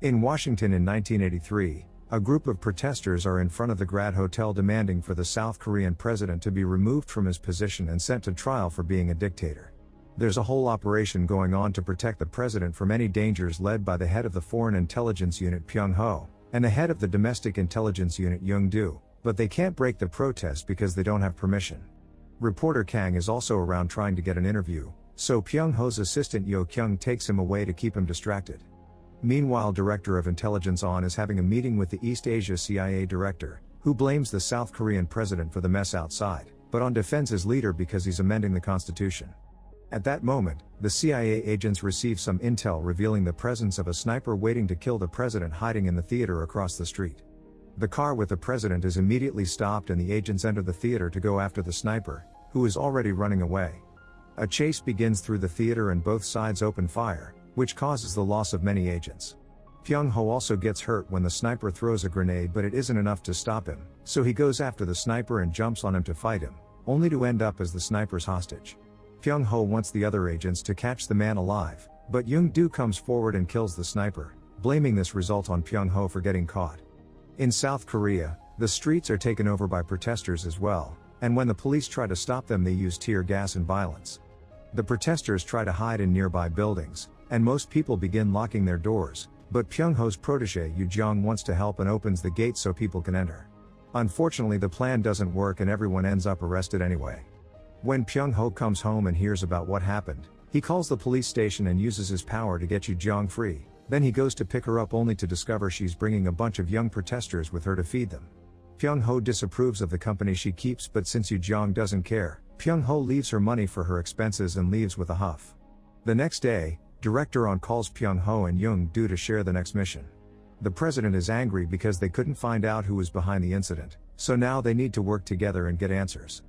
In Washington in 1983, a group of protesters are in front of the Grad Hotel demanding for the South Korean president to be removed from his position and sent to trial for being a dictator. There's a whole operation going on to protect the president from any dangers, led by the head of the Foreign Intelligence Unit Pyong-ho, and the head of the Domestic Intelligence Unit Young-do, but they can't break the protest because they don't have permission. Reporter Kang is also around trying to get an interview, so Pyong-ho's assistant Yo Kyung takes him away to keep him distracted. Meanwhile, Director of Intelligence On is having a meeting with the East Asia CIA director, who blames the South Korean president for the mess outside, but On defends his leader because he's amending the constitution. At that moment, the CIA agents receive some intel revealing the presence of a sniper waiting to kill the president hiding in the theater across the street. The car with the president is immediately stopped and the agents enter the theater to go after the sniper, who is already running away. A chase begins through the theater and both sides open fire, which causes the loss of many agents. Pyong-ho also gets hurt when the sniper throws a grenade, but it isn't enough to stop him, so he goes after the sniper and jumps on him to fight him, only to end up as the sniper's hostage. Pyong-ho wants the other agents to catch the man alive, but Young-do comes forward and kills the sniper, blaming this result on Pyong-ho for getting caught. In South Korea, the streets are taken over by protesters as well, and when the police try to stop them, they use tear gas and violence. The protesters try to hide in nearby buildings, and most people begin locking their doors, but Pyong-ho's protege Yoo Jong wants to help and opens the gates so people can enter. Unfortunately, the plan doesn't work and everyone ends up arrested anyway. When Pyong-ho comes home and hears about what happened, he calls the police station and uses his power to get Yoo Jong free. Then he goes to pick her up only to discover she's bringing a bunch of young protesters with her to feed them. Pyong-ho disapproves of the company she keeps, but since Yoo Jong doesn't care, Pyong-ho leaves her money for her expenses and leaves with a huff. The next day, Director On calls Pyong-ho and Young-do to share the next mission. The president is angry because they couldn't find out who was behind the incident, so now they need to work together and get answers.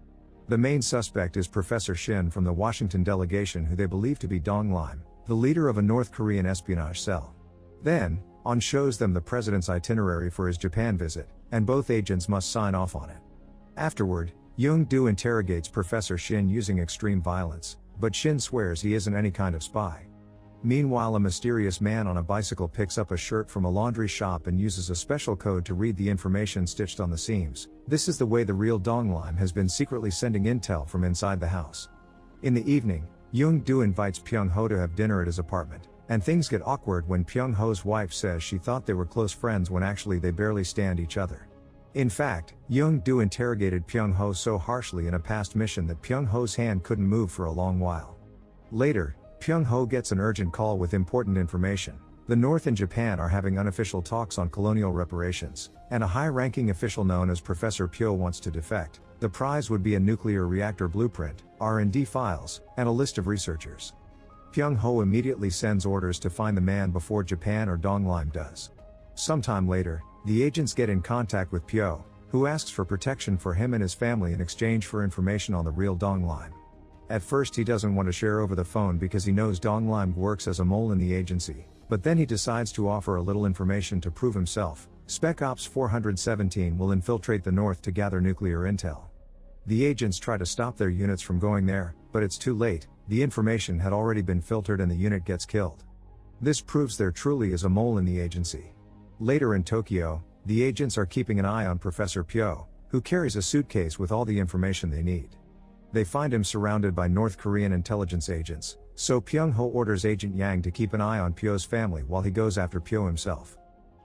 The main suspect is Professor Shin from the Washington delegation, who they believe to be Dong Lim, the leader of a North Korean espionage cell. Then, On shows them the president's itinerary for his Japan visit, and both agents must sign off on it. Afterward, Young-do interrogates Professor Shin using extreme violence, but Shin swears he isn't any kind of spy. Meanwhile, a mysterious man on a bicycle picks up a shirt from a laundry shop and uses a special code to read the information stitched on the seams. This is the way the real Dong Lim has been secretly sending intel from inside the house. In the evening, Young-do invites Pyong-ho to have dinner at his apartment, and things get awkward when Pyong-ho's wife says she thought they were close friends when actually they barely stand each other. In fact, Young-do interrogated Pyong-ho so harshly in a past mission that Pyong-ho's hand couldn't move for a long while. Later, Pyong-ho gets an urgent call with important information. The North and Japan are having unofficial talks on colonial reparations, and a high-ranking official known as Professor Pyo wants to defect. The prize would be a nuclear reactor blueprint, R&D files, and a list of researchers. Pyong-ho immediately sends orders to find the man before Japan or Dong Lim does. Sometime later, the agents get in contact with Pyo, who asks for protection for him and his family in exchange for information on the real Dong Lim. At first he doesn't want to share over the phone because he knows Dong Lim works as a mole in the agency, but then he decides to offer a little information to prove himself. Spec Ops 417 will infiltrate the North to gather nuclear intel. The agents try to stop their units from going there, but it's too late. The information had already been filtered and the unit gets killed. This proves there truly is a mole in the agency. Later in Tokyo, the agents are keeping an eye on Professor Pyo, who carries a suitcase with all the information they need. They find him surrounded by North Korean intelligence agents, so Pyong-ho orders Agent Yang to keep an eye on Pyo's family while he goes after Pyo himself.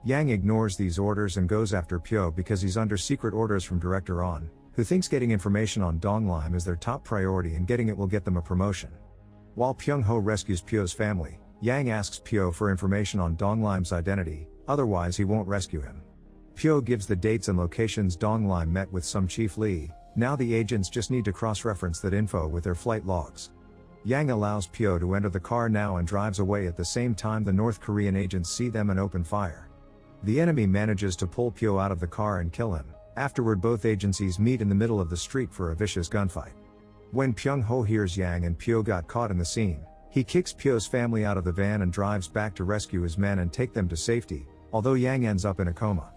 Yang ignores these orders and goes after Pyo because he's under secret orders from Director On, who thinks getting information on Dong Lim is their top priority and getting it will get them a promotion. While Pyong-ho rescues Pyo's family, Yang asks Pyo for information on Dong Lim's identity, otherwise he won't rescue him. Pyo gives the dates and locations Dong Lim met with some Chief Lee. Now the agents just need to cross-reference that info with their flight logs. Yang allows Pyo to enter the car now and drives away. At the same time, the North Korean agents see them and open fire. The enemy manages to pull Pyo out of the car and kill him. Afterward, both agencies meet in the middle of the street for a vicious gunfight. When Pyong-ho hears Yang and Pyo got caught in the scene, he kicks Pyo's family out of the van and drives back to rescue his men and take them to safety, although Yang ends up in a coma.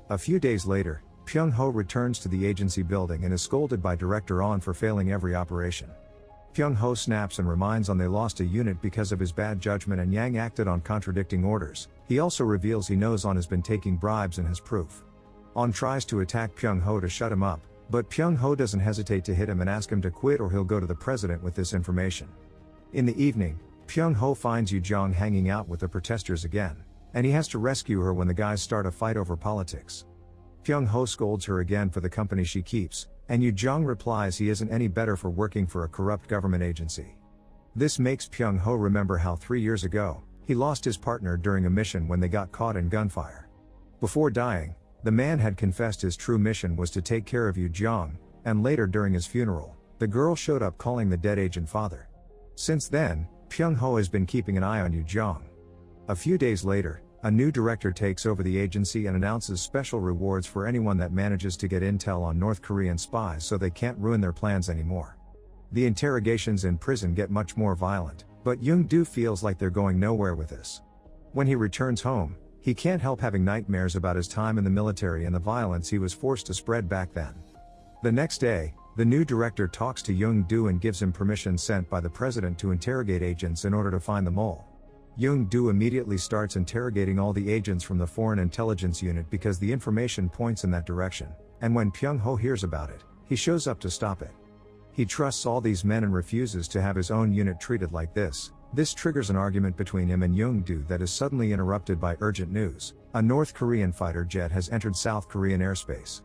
A few days later, Pyong-ho returns to the agency building and is scolded by Director On for failing every operation. Pyung-ho snaps and reminds On they lost a unit because of his bad judgment and Yang acted on contradicting orders. He also reveals he knows On has been taking bribes and has proof. On tries to attack Pyung-ho to shut him up, but Pyung-ho doesn't hesitate to hit him and ask him to quit or he'll go to the president with this information. In the evening, Pyung-ho finds Yu Jong hanging out with the protesters again, and he has to rescue her when the guys start a fight over politics. Pyung-ho scolds her again for the company she keeps, and Yu Jong replies he isn't any better for working for a corrupt government agency. This makes Pyung-ho remember how 3 years ago, he lost his partner during a mission when they got caught in gunfire. Before dying, the man had confessed his true mission was to take care of Yu Jong, and later during his funeral, the girl showed up calling the dead agent father. Since then, Pyung-ho has been keeping an eye on Yu Jong. A few days later, a new director takes over the agency and announces special rewards for anyone that manages to get intel on North Korean spies so they can't ruin their plans anymore. The interrogations in prison get much more violent, but Young-do feels like they're going nowhere with this. When he returns home, he can't help having nightmares about his time in the military and the violence he was forced to spread back then. The next day, the new director talks to Young-do and gives him permission sent by the president to interrogate agents in order to find the mole. Young-do immediately starts interrogating all the agents from the Foreign Intelligence Unit because the information points in that direction, and when Pyung-ho hears about it, he shows up to stop it. He trusts all these men and refuses to have his own unit treated like this. This triggers an argument between him and Young-do that is suddenly interrupted by urgent news. A North Korean fighter jet has entered South Korean airspace.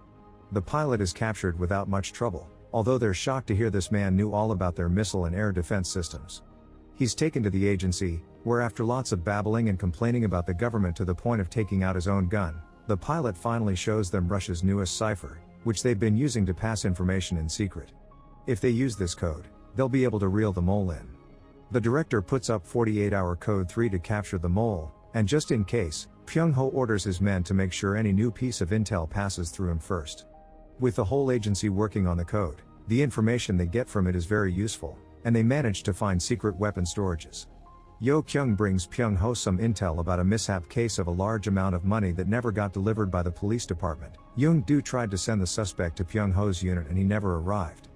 The pilot is captured without much trouble, although they're shocked to hear this man knew all about their missile and air defense systems. He's taken to the agency, where after lots of babbling and complaining about the government to the point of taking out his own gun, the pilot finally shows them Russia's newest cipher, which they've been using to pass information in secret. If they use this code, they'll be able to reel the mole in. The director puts up 48-hour code 3 to capture the mole, and just in case, Pyung-ho orders his men to make sure any new piece of intel passes through him first. With the whole agency working on the code, the information they get from it is very useful, and they manage to find secret weapon storages. Yo Kyung brings Pyung-ho some intel about a mishap case of a large amount of money that never got delivered by the police department. Young-do tried to send the suspect to Pyung-ho's unit and he never arrived.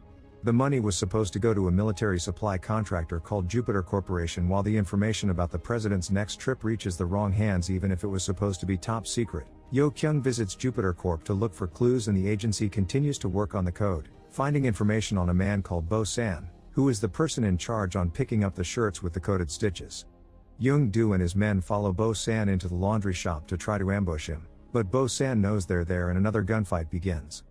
The money was supposed to go to a military supply contractor called Jupiter Corporation, while the information about the president's next trip reaches the wrong hands even if it was supposed to be top secret. Yo Kyung visits Jupiter Corp to look for clues and the agency continues to work on the code, finding information on a man called Bo San, who is the person in charge on picking up the shirts with the coded stitches. Young-do and his men follow Bo San into the laundry shop to try to ambush him, but Bo San knows they're there and another gunfight begins.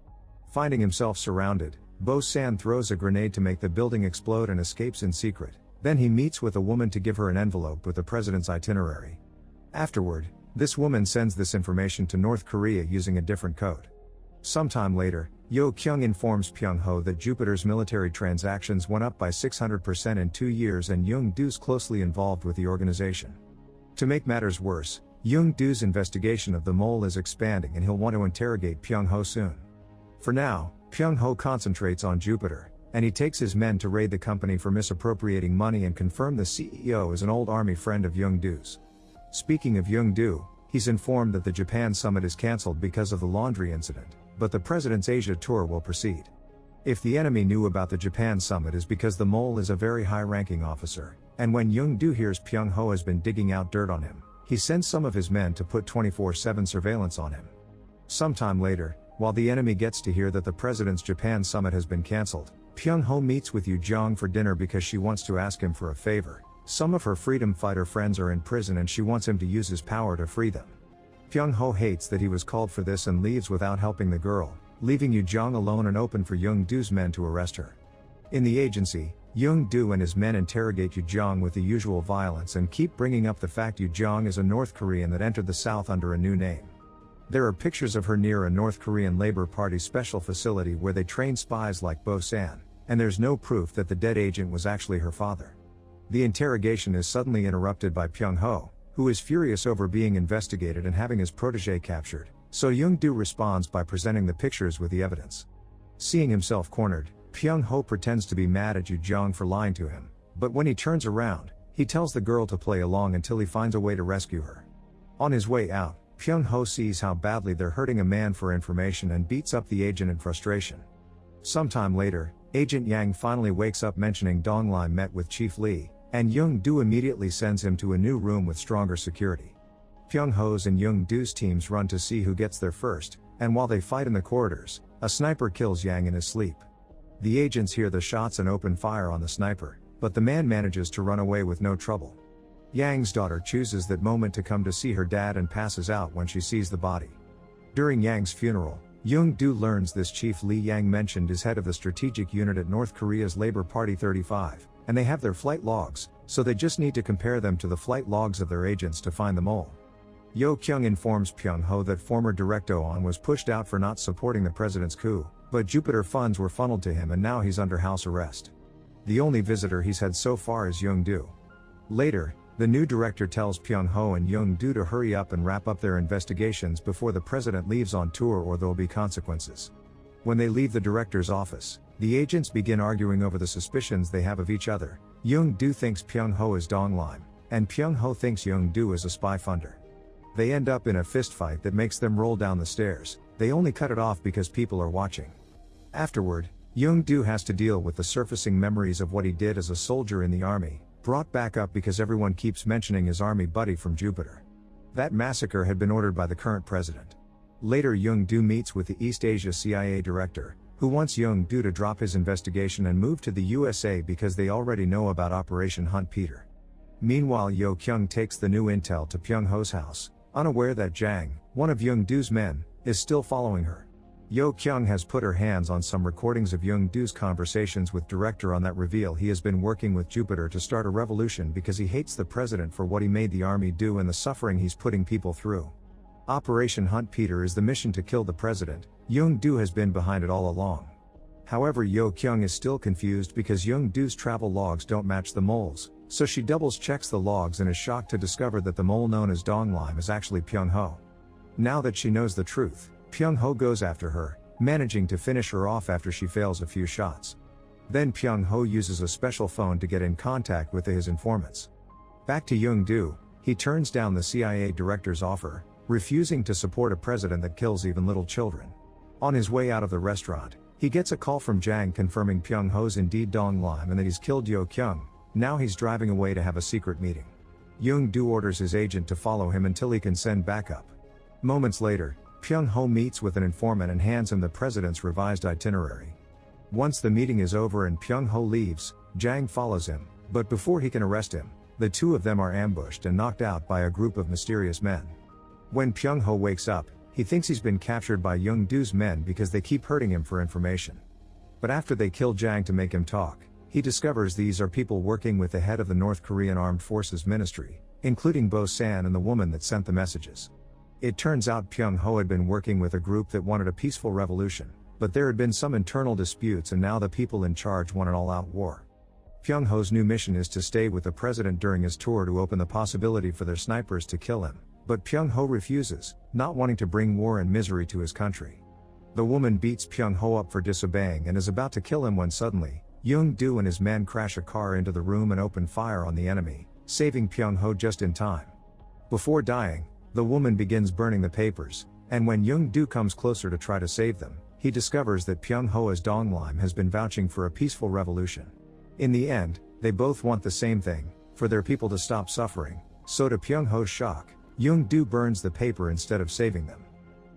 Finding himself surrounded, Bo San throws a grenade to make the building explode and escapes in secret. Then he meets with a woman to give her an envelope with the president's itinerary. Afterward, this woman sends this information to North Korea using a different code. Sometime later, Yo Kyung informs Pyung-ho that Jupiter's military transactions went up by 600% in 2 years and Young-do's closely involved with the organization. To make matters worse, Young-do's investigation of the mole is expanding and he'll want to interrogate Pyung-ho soon. For now, Pyung-ho concentrates on Jupiter, and he takes his men to raid the company for misappropriating money and confirm the CEO is an old army friend of Young-do's. Speaking of Young-do, he's informed that the Japan summit is cancelled because of the laundry incident, but the president's Asia tour will proceed. If the enemy knew about the Japan summit is because the mole is a very high-ranking officer, and when Young-do hears Pyung-ho has been digging out dirt on him, he sends some of his men to put 24/7 surveillance on him. Sometime later, while the enemy gets to hear that the president's Japan summit has been cancelled, Pyung-ho meets with Yu Jong for dinner because she wants to ask him for a favor. Some of her freedom fighter friends are in prison and she wants him to use his power to free them. Pyung-ho hates that he was called for this and leaves without helping the girl, leaving Yu Jong alone and open for Young-do's men to arrest her. In the agency, Young-do and his men interrogate Yu Jong with the usual violence and keep bringing up the fact Yu Jong is a North Korean that entered the South under a new name. There are pictures of her near a North Korean Labor Party special facility where they train spies like Bo San, and there's no proof that the dead agent was actually her father. The interrogation is suddenly interrupted by Pyung-ho, who is furious over being investigated and having his protege captured, so Young-do responds by presenting the pictures with the evidence. Seeing himself cornered, Pyung-ho pretends to be mad at Yu Jong for lying to him, but when he turns around, he tells the girl to play along until he finds a way to rescue her. On his way out, Pyung-ho sees how badly they're hurting a man for information and beats up the agent in frustration. Sometime later, Agent Yang finally wakes up mentioning Dong Lai met with Chief Lee, and Young-do immediately sends him to a new room with stronger security. Pyung-ho's and Young-do's teams run to see who gets there first, and while they fight in the corridors, a sniper kills Yang in his sleep. The agents hear the shots and open fire on the sniper, but the man manages to run away with no trouble. Yang's daughter chooses that moment to come to see her dad and passes out when she sees the body. During Yang's funeral, Young-do learns this Chief Lee Yang mentioned is head of the strategic unit at North Korea's Labor Party 35, and they have their flight logs, so they just need to compare them to the flight logs of their agents to find the mole. Yo Kyung informs Pyung-ho that former Director On was pushed out for not supporting the president's coup, but Jupiter funds were funneled to him and now he's under house arrest. The only visitor he's had so far is Young-do. Later, the new director tells Pyung-ho and Young-do to hurry up and wrap up their investigations before the president leaves on tour or there'll be consequences. When they leave the director's office, the agents begin arguing over the suspicions they have of each other. Young-do thinks Pyung-ho is Dong Lai, and Pyung-ho thinks Young-do is a spy funder. They end up in a fistfight that makes them roll down the stairs. They only cut it off because people are watching. Afterward, Young-do has to deal with the surfacing memories of what he did as a soldier in the army, brought back up because everyone keeps mentioning his army buddy from Jupiter. That massacre had been ordered by the current president. Later Young-do meets with the East Asia CIA director, who wants Young-do to drop his investigation and move to the USA because they already know about Operation Hunt Peter. Meanwhile Yo Kyung takes the new intel to Pyung-ho's house, unaware that Jang, one of Young-do's men, is still following her. Yo Kyung has put her hands on some recordings of Young-do's conversations with Director On that reveal he has been working with Jupiter to start a revolution because he hates the president for what he made the army do and the suffering he's putting people through. Operation Hunt Peter is the mission to kill the president. Young-do has been behind it all along. However, Yo Kyung is still confused because Young-do's travel logs don't match the mole's, so she doubles checks the logs and is shocked to discover that the mole known as Dong Lai is actually Pyung-ho. Now that she knows the truth, Pyung-ho goes after her, managing to finish her off after she fails a few shots. Then Pyung-ho uses a special phone to get in contact with his informants. Back to Young-do, he turns down the CIA director's offer, refusing to support a president that kills even little children. On his way out of the restaurant, he gets a call from Jang confirming Pyung-ho's indeed Dong Lai and that he's killed Yo Kyung. Now he's driving away to have a secret meeting. Young-do orders his agent to follow him until he can send backup. Moments later, Pyung-ho meets with an informant and hands him the president's revised itinerary. Once the meeting is over and Pyung-ho leaves, Jang follows him, but before he can arrest him, the two of them are ambushed and knocked out by a group of mysterious men. When Pyung-ho wakes up, he thinks he's been captured by Young-do's men because they keep hurting him for information. But after they kill Jang to make him talk, he discovers these are people working with the head of the North Korean Armed Forces Ministry, including Bo San and the woman that sent the messages. It turns out Pyung-ho had been working with a group that wanted a peaceful revolution, but there had been some internal disputes and now the people in charge want an all-out war. Pyung-ho's new mission is to stay with the president during his tour to open the possibility for their snipers to kill him, but Pyung-ho refuses, not wanting to bring war and misery to his country. The woman beats Pyung-ho up for disobeying and is about to kill him when suddenly, Young-do and his men crash a car into the room and open fire on the enemy, saving Pyung-ho just in time. Before dying, the woman begins burning the papers, and when Young-do comes closer to try to save them, he discovers that Pyung-ho as Dong Lai has been vouching for a peaceful revolution. In the end, they both want the same thing, for their people to stop suffering, so to Pyung-ho's shock, Young-do burns the paper instead of saving them.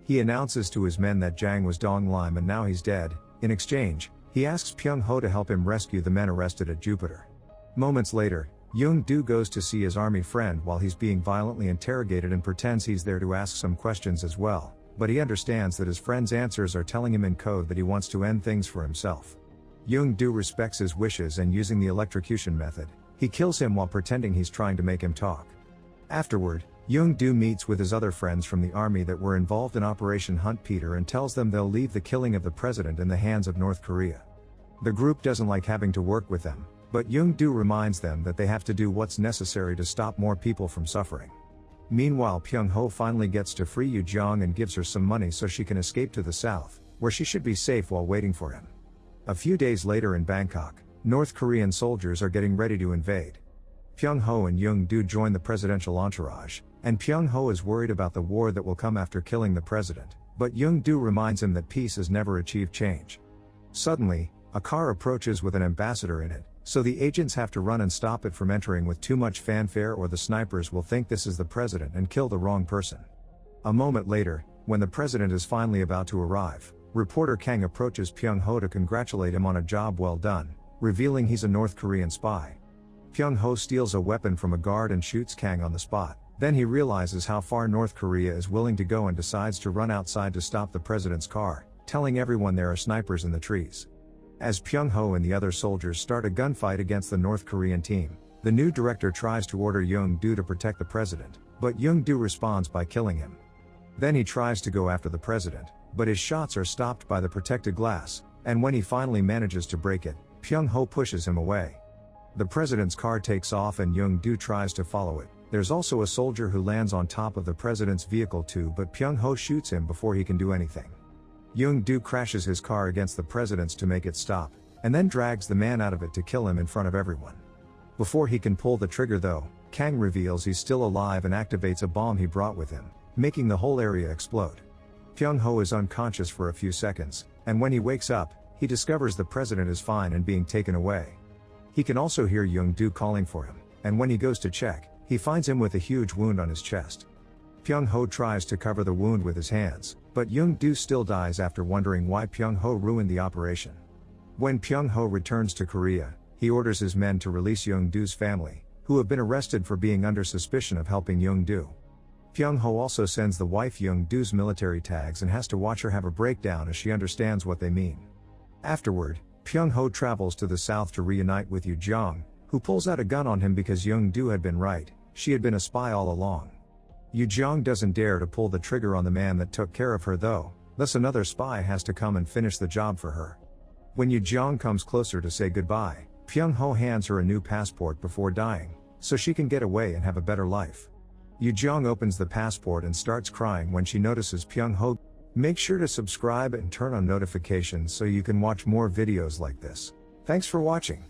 He announces to his men that Jang was Dong Lai and now he's dead. In exchange, he asks Pyung-ho to help him rescue the men arrested at Jupiter. Moments later, Young-do goes to see his army friend while he's being violently interrogated and pretends he's there to ask some questions as well, but he understands that his friend's answers are telling him in code that he wants to end things for himself. Young-do respects his wishes and using the electrocution method, he kills him while pretending he's trying to make him talk. Afterward, Young-do meets with his other friends from the army that were involved in Operation Hunt Peter and tells them they'll leave the killing of the president in the hands of North Korea. The group doesn't like having to work with them, but Young-do reminds them that they have to do what's necessary to stop more people from suffering. Meanwhile, Pyung-ho finally gets to free Yoo Jong and gives her some money so she can escape to the south, where she should be safe while waiting for him. A few days later in Bangkok, North Korean soldiers are getting ready to invade. Pyung-ho and Young-do join the presidential entourage, and Pyung-ho is worried about the war that will come after killing the president, but Young-do reminds him that peace has never achieved change. Suddenly, A car approaches with an ambassador in it, so the agents have to run and stop it from entering with too much fanfare, or the snipers will think this is the president and kill the wrong person. A moment later, when the president is finally about to arrive, reporter Kang approaches Pyung-ho to congratulate him on a job well done, revealing he's a North Korean spy. Pyung-ho steals a weapon from a guard and shoots Kang on the spot. Then he realizes how far North Korea is willing to go and decides to run outside to stop the president's car, telling everyone there are snipers in the trees. As Pyung-ho and the other soldiers start a gunfight against the North Korean team, the new director tries to order Young-do to protect the president, but Young-do responds by killing him. Then he tries to go after the president, but his shots are stopped by the protected glass, and when he finally manages to break it, Pyung-ho pushes him away. The president's car takes off and Young-do tries to follow it. There's also a soldier who lands on top of the president's vehicle too, but Pyung-ho shoots him before he can do anything. Young-do crashes his car against the president's to make it stop, and then drags the man out of it to kill him in front of everyone. Before he can pull the trigger though, Kang reveals he's still alive and activates a bomb he brought with him, making the whole area explode. Pyung-ho is unconscious for a few seconds, and when he wakes up, he discovers the president is fine and being taken away. He can also hear Young-do calling for him, and when he goes to check, he finds him with a huge wound on his chest. Pyung-ho tries to cover the wound with his hands, but Young-do still dies after wondering why Pyung-ho ruined the operation. When Pyung-ho returns to Korea, he orders his men to release Young-do's family, who have been arrested for being under suspicion of helping Young-do. Pyung-ho also sends the wife Young-do's military tags and has to watch her have a breakdown as she understands what they mean. Afterward, Pyung-ho travels to the south to reunite with Yoo-jong, who pulls out a gun on him because Young-do had been right, she had been a spy all along. Yoo-jong doesn't dare to pull the trigger on the man that took care of her though, thus another spy has to come and finish the job for her. When Yoo-jong comes closer to say goodbye, Pyung-ho hands her a new passport before dying, so she can get away and have a better life. Yoo-jong opens the passport and starts crying when she notices Pyung-ho. Make sure to subscribe and turn on notifications so you can watch more videos like this. Thanks for watching.